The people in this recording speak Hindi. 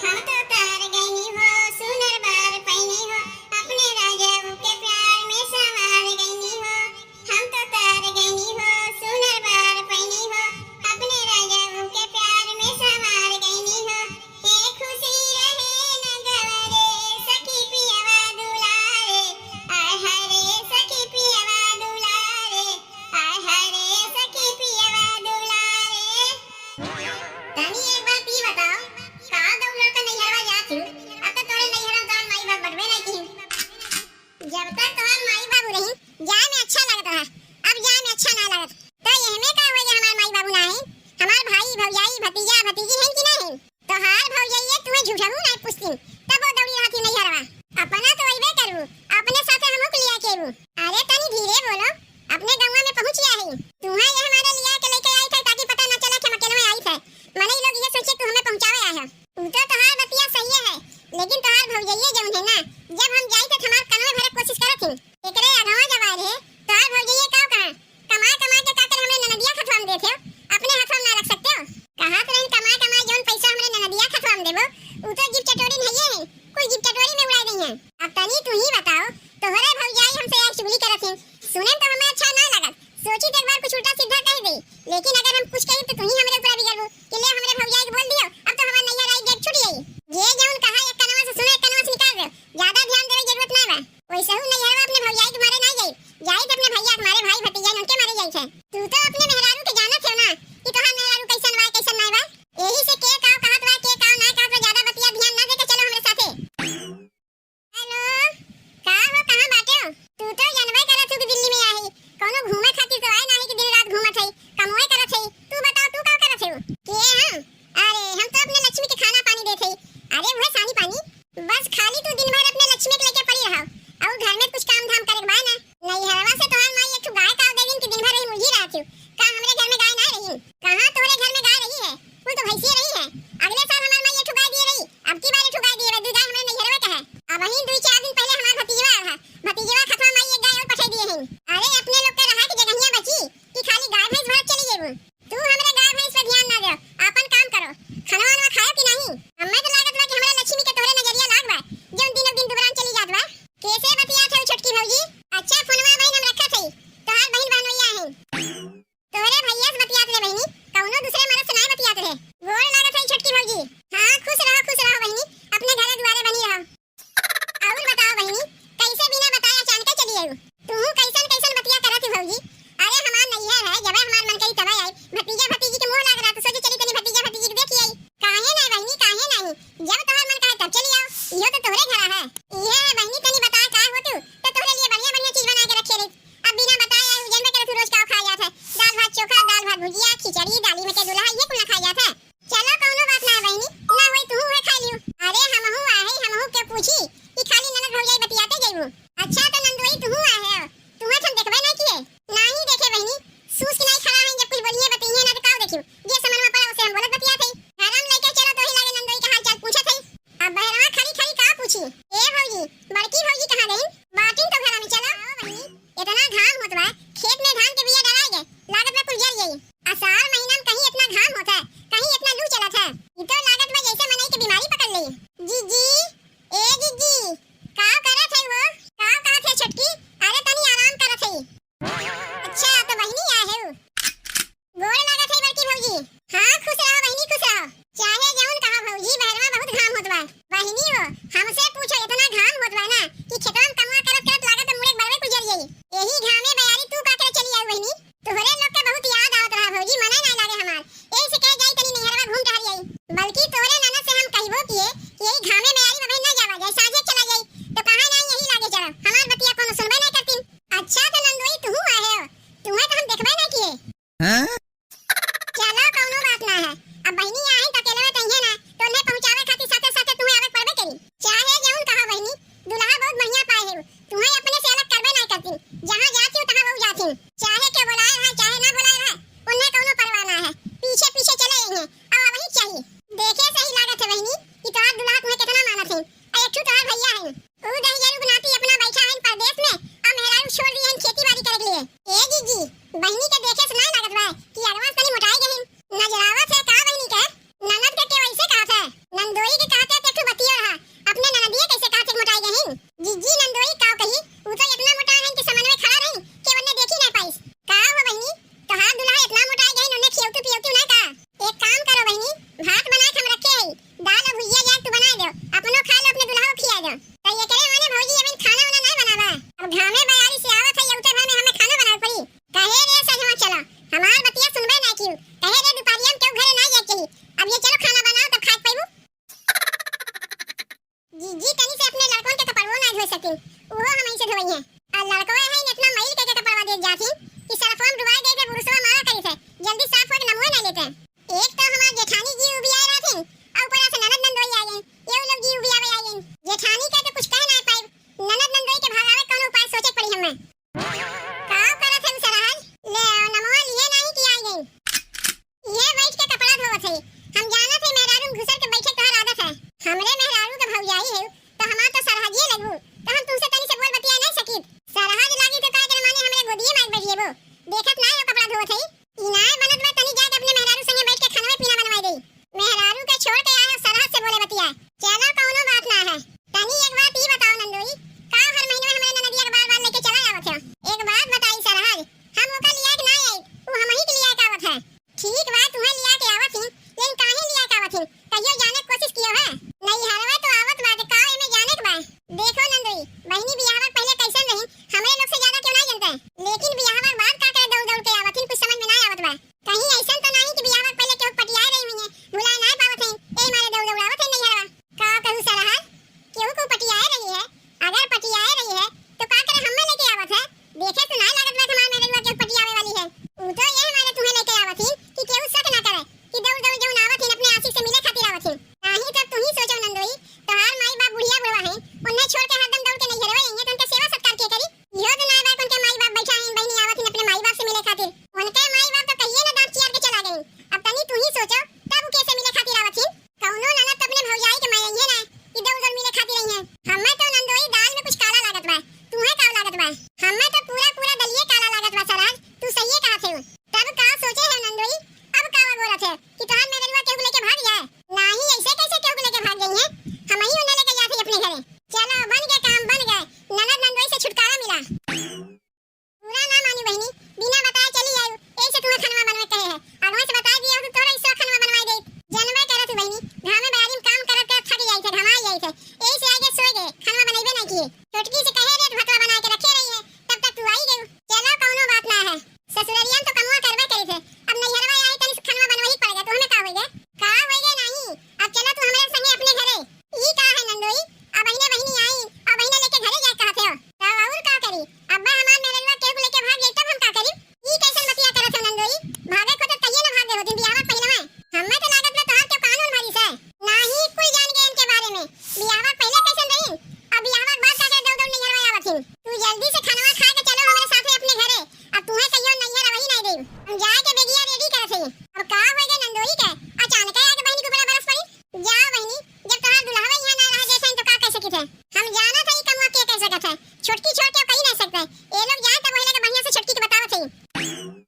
हम तो तार गईनी हो सुनर बार पैनी हो अपने राजाऊ के प्यार में संवार गईनी हो। हम तो तार गईनी हो सुनर बार पैनी हो अपने राजाऊ के प्यार में संवार गईनी हो। ए खुशी रहे न गवरे सखी पियवा दुलारे आय हरे सखी पियवा दुलारे आय हरे सखी पियवा दुलारे। तनी एक बात ई बताओ का दौलर का नैहरवा जात हूँ अब तो तोरे नैहरवा तोर माई बाप बढ़वे नहीं की। जब तक तोर माई बाबू रही जाए में अच्छा लगत रहा अब जाए में अच्छा ना लगत। तो एहमे का होए जे हमार माई बाबू ना है हमार भाई भौजाई भतीजा भतीजी हैं कि नहीं तो हार भौजाइए तुम्हें झूठहू नहीं पूछती तब वो दौड़ी रहती नैहरवा अपना तो अइबे करू अपने साथे हमहू के लिया केरू। अरे तनी धीरे बोलो अपने गांव में पहुंचिया है तुम्हें ये हमारे लिया के लेके आई थे ताकि पता न चला कि हम अकेले में आई थे मने लोग ये सोचे तू हमें पहुंचावे आया तू तो तोहार बतिया सही है लेकिन तोहार भौजाइए जौन है ना जब हम जाई थे हमार कान में भरे कोशिश करत थी एकरे अगवा जवार है तोहार भौजाइए का कमा कमा के का कर हमरे ननदिया खतवाम देथे अपने हाथ में ना रख सकते हो कहां से कमा कमा जौन पैसा हमरे ननदिया खतवाम देबो उ तो जीव चटोरी नहीं है कोई जीव चटोरी में उड़ा नहीं है। अब तनी तू ही बताओ तोहरे भौजाई हमसे एक चुगली करत है सुने तो हमें अच्छा ना लगत सोची तो एक बार कुछ उल्टा सीधा कह दे लेकिन अगर हम कुछ कही तो तू ही हमरे ऊपर बिगड़बो कि ले हमरे भौजाई के बोल दियो अब तो हमार नैया राई गेट छूट गई। ये जौन कहा एक कनवा से सुने एक कनवा से निकाल दे ज्यादा आवथिन ओहो हमई से धोई है आ लड़कवा है इतना मैल के कपड़वा दे जाथिन कि सरफोन डुबा दे के बुरसवा मारा करी थे जल्दी साफ हो के नमवा ना लेते एक तो हमार जेठानी जी उबिया रहथिन और ऊपर से ननद नंदोई आ गई ये लोग जी उबिया आ गई जेठानी का तो कुछ कह ना पाई ननद नंदोई के भागावे कौन उपाय सोचे पड़ी हमें का करत है सरहज ले नमवा लिए नहीं कि आ गई ये बैठ के कपड़ा धोवत है हम जाना थे मेहरारू घुसर के बैठे तोहर आदत है हमरे मेहरारू के भौजाई है तो हमार तो सरहजिए लगू तो हम तुमसे तनी से बोल बतिया नहीं सकीत सरहज लागी तो का के माने हमरे गोदिए में बैठिएबो देखत ना हो कपड़ा धोवत है इनाय बनत में तनी जाके अपने मेहरारू संगे बैठ के खाना पीना बनवाई दे मेहरारू के छोड़ के आए सरहज से बोले बतिया चलो कोनो बात ना है तनी एक बात ई बताओ नंदोई का हर महीने में हमरे ननदिया के बार-बार लेके चला आवत है एक बात बताई सरहज हम ओका लिया कि ना आई ऊ हमही के लिया के आवत है ठीक बात तुम्हें लिया के आवत है लेकिन काहे लिया के आवत है कहियो जाने की कोशिश कियो है नहीं हरवा तो आवत बात का एमे जाने के बा देखो नंदोई बहनी बियाह पहले कैसन रही हमरे लोग से ज्यादा क्यों नहीं जानते लेकिन बियाह के बाद का करे दौड़ दौड़ के आवत है कुछ समझ में ना आवत बा कहीं ऐसा तो नहीं कि बियाह पहले केहू पटिया रही हुई है भुला ना पावत है ए मारे दौड़ दौड़ आवत है नहीं हरवा का कहू सरहज केहू को पटिया रही है अगर पटिया रही है तो का करे हमें लेके आवत है देखे तो ना लागत बा हमार मेरे लोग के पटियावे वाली है ऊ तो ये हमारे तुम्हें लेके आवत है कि केहू शक ना करे कि दौड़ दौड़ जौन आवत है अपने आशिक से मिले खातिर आवत है नहीं तब तुम ही सोचो नंदोई तोहार माई बाप बुढ़िया बुढ़वा है उन्हें छोड़ के हरदम दौड़ के नहीं हरवा आएंगे तो उनके सेवा सत्कार के करी यो तो ना बात उनके माई बाप बैठा हैं बहनी आवत है अपने माई बाप से मिले खातिर उनके माई बाप तो कहिए ना दांत चियार के चला गए अब तनी तू ही सोचो तब कैसे मिले खातिर आवत है कौनो ननद तो अपने भौजाई के माई है ना कि दौड़ दौड़ मिले खातिर आई है हमें तो नंदोई दाल में कुछ काला लागत बा तुम्हें का लागत बा हमें तो पूरा पूरा दलिए काला लागत बा सरहज तू सही कहत है तब का सोचे है नंदोई अब का बोलत है कि तोहार मेरे रुआ केहू लेके भाग जाए नहीं ऐसे कैसे केहू लेके भाग गई है हम ही उन्हें लेके जाते अपने घरे चलो बन गए काम बन गए ननद नंदोई से छुटकारा मिला पूरा ना मानी बहनी बिना बताए चली आई ऐसे तुम्हें खाना बनवे कहे है आगवा से बता दिया तो तोरा इसो खाना बनवाई दे जनवे करत बहनी घाम में बारी में काम करत करत थक जाई थे घमाई जाई थे ऐसे आगे सोए गए खाना बनइबे नहीं किए छोटकी से कहे रे भतवा बना के रखे रही है तब तक तू आई गई चलो कोनो बात ना है ससुररिया तो कमवा करबे करी थे अब नहीं हरवा आई तनी खाना बनवाई पड़ेगा तो हमें का होइगे नहीं अब चलो तू हमारे संगे अपने घरे ई का है नंदोई अब बहने बहनी आई और बहने लेके घरे जा कहते हो तब और का करी अब्बा हमार मेरे लोग केहू लेके भाग गई तब हम का करी ई कैसन बतिया करत है नंदोई भागे को तो कहिए ना भागे हो दिन बियाह पहले में हमें तो लागत में तोहार के कानून भरी से नहीं कोई जान गए इनके बारे में बियाह पहले कैसन रही अब बियाह बाद का दौड़ दौड़ नहीं हरवा आवत तू जल्दी से खाना